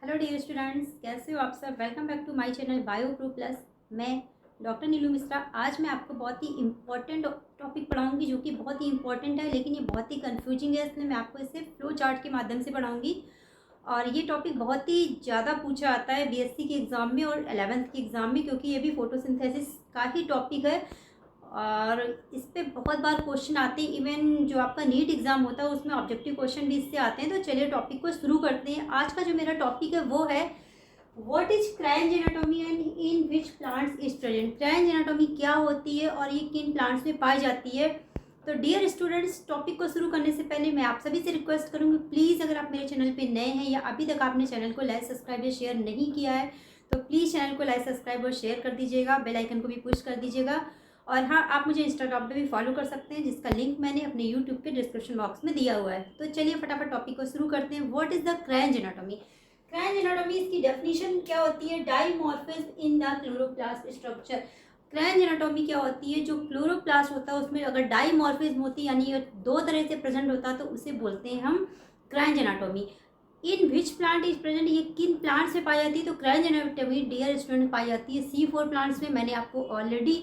Hello dear students, कैसे हो आप सब। Welcome back to my channel Bio Pro Plus. मैं डॉक्टर नीलू मिश्रा। आज मैं आपको बहुत ही इम्पोर्टेंट टॉपिक पढ़ाऊंगी जो कि बहुत ही इम्पोर्टेंट है, लेकिन ये बहुत ही कंफ्यूजिंग है, इसलिए मैं आपको इसे फ्लो चार्ट के माध्यम से पढ़ाऊंगी। और ये टॉपिक बहुत ही ज़्यादा पूछा आता है बीएससी के एग्ज़ाम में और 11th के एग्ज़ाम में, क्योंकि ये भी फोटोसिंथेसिस का ही टॉपिक है और इस पर बहुत बार क्वेश्चन आते हैं। इवन जो आपका नीट एग्ज़ाम होता है उसमें ऑब्जेक्टिव क्वेश्चन भी इससे आते हैं। तो चलिए टॉपिक को शुरू करते हैं। आज का जो मेरा टॉपिक है वो है what is Kranz anatomy and in which plants is present. Kranz anatomy क्या होती है और ये किन प्लांट्स में पाई जाती है। तो डियर स्टूडेंट्स, टॉपिक को शुरू करने से पहले मैं आप सभी से रिक्वेस्ट करूँगी, प्लीज़ अगर आप मेरे चैनल पे नए हैं या अभी तक आपने चैनल को लाइक सब्सक्राइब या शेयर नहीं किया है तो प्लीज़ चैनल को लाइक सब्सक्राइब और शेयर कर दीजिएगा, बेल आइकन को भी पुश कर दीजिएगा। और हाँ, आप मुझे इंस्टाग्राम पे भी फॉलो कर सकते हैं, जिसका लिंक मैंने अपने यूट्यूब के डिस्क्रिप्शन बॉक्स में दिया हुआ है। तो चलिए फटाफट टॉपिक को शुरू करते हैं। What is the Kranz anatomy. Kranz anatomy, इसकी डेफिनेशन क्या होती है। Dimorphism in the chloroplast structure. Kranz anatomy क्या होती है, जो क्लोरोप्लास्ट होता है उसमें अगर डाइमॉर्फिज्म होती है, यानी दो तरह से प्रेजेंट होता है, तो उसे बोलते हैं हम Kranz anatomy. In which plant is present, ये किन प्लांट्स में पाई जाती है। तो क्रायंज एनाटॉमी डियर स्टूडेंट पाई जाती है C4 प्लांट्स में। मैंने आपको ऑलरेडी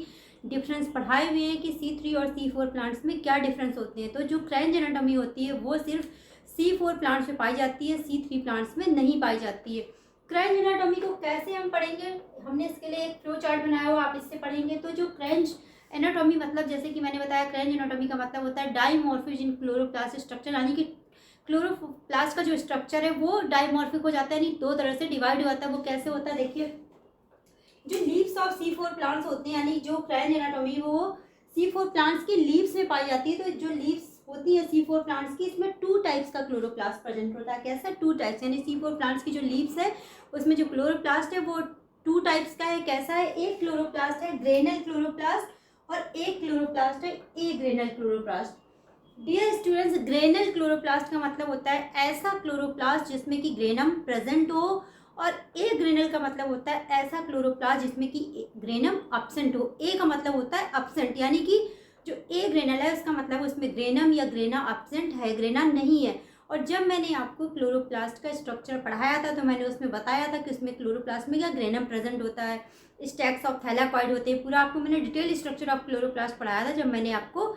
डिफरेंस पढ़ाए हुए हैं कि C3 और C4 प्लांट्स में क्या डिफरेंस होते हैं। तो जो क्रायंज एनाटॉमी होती है वो सिर्फ C4 प्लांट्स में पाई जाती है, C3 प्लांट्स में नहीं पाई जाती है। क्रायंज एनाटॉमी को कैसे हम पढ़ेंगे, हमने इसके लिए एक फ्लो चार्ट बनाया हुआ, आप इससे पढ़ेंगे। तो जो क्रायंज एनाटॉमी मतलब, जैसे कि मैंने बताया, क्रायंज एनाटॉमी का मतलब होता है डाइमॉर्फिज्म इन क्लोरोप्लास्ट स्ट्रक्चर, यानी कि क्लोरोप्लास्ट का जो स्ट्रक्चर है वो डाइमॉर्फिक हो जाता है, यानी दो तरह से डिवाइड हो जाता है। वो कैसे होता है, देखिए। जो लीव्स ऑफ C4 प्लांट्स होते हैं, यानी जो क्रायंज एनाटॉमी वो C4 प्लांट्स की लीव्स में पाई जाती है। तो जो लीव्स होती है C4 प्लांट्स की, इसमें 2 टाइप्स का क्लोरोप्लास्ट प्रेजेंट होता है। कैसा, 2 टाइप्स, यानी C4 प्लांट्स की जो लीव्स है उसमें जो क्लोरोप्लास्ट है वो 2 टाइप्स का है। कैसा है, एक क्लोरोप्लास्ट है ग्रेनल क्लोरोप्लास्ट और एक क्लोरोप्लास्ट है a granal chloroplast. Dear students, granal chloroplast का मतलब होता है ऐसा क्लोरोप्लास्ट जिसमें कि ग्रेनम प्रेजेंट हो, और ए ग्रेनल का मतलब होता है ऐसा क्लोरोप्लास्ट जिसमें कि ग्रेनम अब्सेंट हो। ए का मतलब होता है अब्सेंट, यानी कि जो ए ग्रेनल है उसका मतलब उसमें ग्रेनम या ग्रेना अब्सेंट है, ग्रेना नहीं है। और जब मैंने आपको क्लोरोप्लास्ट का स्ट्रक्चर पढ़ाया था तो मैंने उसमें बताया था कि उसमें क्लोरोप्लास्ट में क्या ग्रेनम प्रेजेंट होता है, स्टैक्स ऑफ थैलाकॉइड होते हैं। पूरा आपको मैंने डिटेल स्ट्रक्चर ऑफ क्लोरोप्लास्ट पढ़ाया था जब मैंने आपको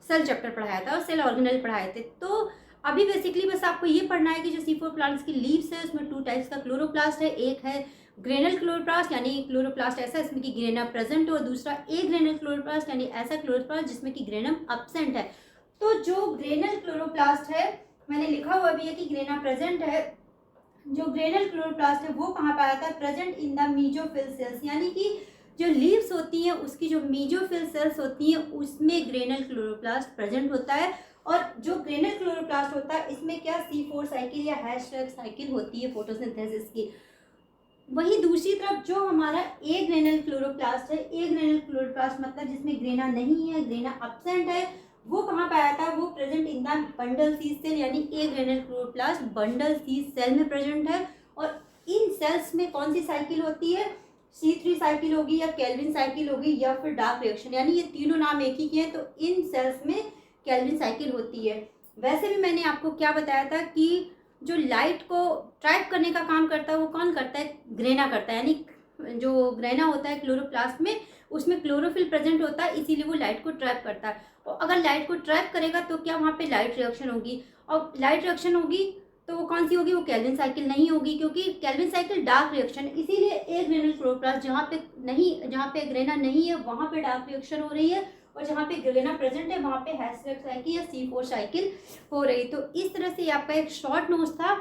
सेल चैप्टर पढ़ाया था और सेल ऑर्गेनेल पढ़ाए थे। तो अभी बेसिकली बस आपको ये पढ़ना है कि जो C4 प्लांट्स की लीव्स है उसमें 2 टाइप्स का क्लोरोप्लास्ट है। एक है ग्रेनल क्लोरोप्लास्ट, यानी क्लोरोप्लास्ट ऐसा इसमें कि ग्रेना प्रेजेंट हो, और दूसरा ए ग्रेनल क्लोरोप्लास्ट, यानी ऐसा क्लोरोप्लास्ट जिसमें कि ग्रेनम अब्सेंट है। तो जो ग्रेनल क्लोरोप्लास्ट है, मैंने लिखा हुआ भी है कि ग्रेना प्रेजेंट है। जो ग्रेनल क्लोरोप्लास्ट है वो कहाँ पाया जाता है, present in the mesophyll cells, यानी कि जो लीव्स होती हैं उसकी जो मीजोफिल सेल्स होती हैं उसमें ग्रेनल क्लोरोप्लास्ट प्रेजेंट होता है। और जो ग्रेनल क्लोरोप्लास्ट होता है इसमें क्या C4 साइकिल या हैशटैग साइकिल होती है फोटोसिंथेसिस की। वहीं दूसरी तरफ जो हमारा ए ग्रेनल क्लोरोप्लास्ट है, ए ग्रेनल क्लोरोप्लास्ट मतलब जिसमें ग्रेना नहीं है, ग्रेना अब्सेंट है, वो कहाँ पाया जाता है, वो present in the bundle sheath cell, यानी a granal chloroplast bundle sheath cell में प्रेजेंट है। और इन सेल्स में कौन सी साइकिल होती है, C3 साइकिल होगी या केल्विन साइकिल होगी या फिर डार्क रिएक्शन, यानी ये तीनों नाम एक ही के हैं। तो इन सेल्स में केल्विन साइकिल होती है। वैसे भी मैंने आपको क्या बताया था कि जो लाइट को ट्रैप करने का काम करता है वो कौन करता है, ग्रेना करता है। यानी जो ग्रेना होता है क्लोरोप्लास्ट में उसमें क्लोरोफिल प्रेजेंट होता है, इसीलिए वो लाइट को ट्रैप करता है। और अगर लाइट को ट्रैप करेगा तो क्या वहाँ पे लाइट रिएक्शन होगी, और लाइट रिएक्शन होगी तो वो कौन सी होगी, वो केल्विन साइकिल नहीं होगी, क्योंकि केल्विन साइकिल डार्क रिएक्शन। इसीलिए ए ग्रेनल क्लोरोप्लास्ट जहाँ पे ग्रेना नहीं है वहाँ पे डार्क रिएक्शन हो रही है, और जहाँ पे ग्रेना प्रेजेंट है वहाँ पे हैशटैग साइकिल या C4 साइकिल हो रही। तो इस तरह से आपका एक शॉर्ट नोट्स था,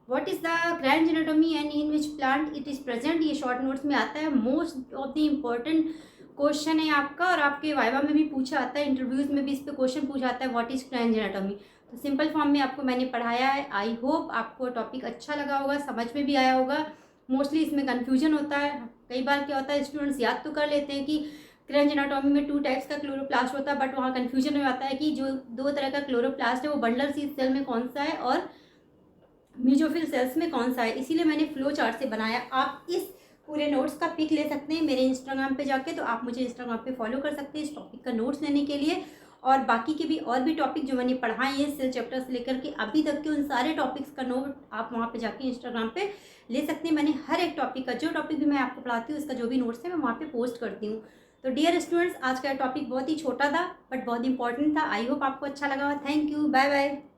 what is the Kranz anatomy and in which plant it is present. ये शॉर्ट नोट्स में आता है, most of the important question है आपका, और आपके वाइवा में भी पूछा आता है, इंटरव्यूज में भी इस पर क्वेश्चन पूछा आता है, व्हाट इज क्रायंज एनाटॉमी। तो सिंपल फॉर्म में आपको मैंने पढ़ाया है। आई होप आपको टॉपिक अच्छा लगा होगा, समझ में भी आया होगा। मोस्टली इसमें कन्फ्यूजन होता है, कई बार क्या होता है स्टूडेंट्स याद तो कर लेते हैं कि क्रायंज एनाटॉमी में 2 टाइप्स का क्लोरोप्लास्ट होता है, बट वहाँ कन्फ्यूजन हो जाता है कि जो 2 तरह का क्लोरोप्लास्ट है वो बंडल सी सेल में कौन सा है और मीजोफिल सेल्स में कौन सा है। इसीलिए मैंने फ्लो चार्ट से बनाया। आप इस पूरे नोट्स का पिक ले सकते हैं मेरे इंस्टाग्राम पे जाके, तो आप मुझे इंस्टाग्राम पे फॉलो कर सकते हैं इस टॉपिक का नोट्स लेने के लिए। और बाकी के भी और भी टॉपिक जो मैंने पढ़ाए हैं सेल चैप्टर से लेकर के अभी तक के, उन सारे टॉपिक्स का नोट आप वहाँ पे जाके इंस्टाग्राम पे ले सकते हैं। मैंने हर एक टॉपिक का, जो टॉपिक भी मैं आपको पढ़ाती हूँ उसका जो भी नोट्स है मैं वहाँ पे पोस्ट करती हूँ। तो डियर स्टूडेंट्स, आज का टॉपिक बहुत ही छोटा था बट बहुत इंपॉर्टेंट था। आई होप आपको अच्छा लगा। Thank you, bye bye.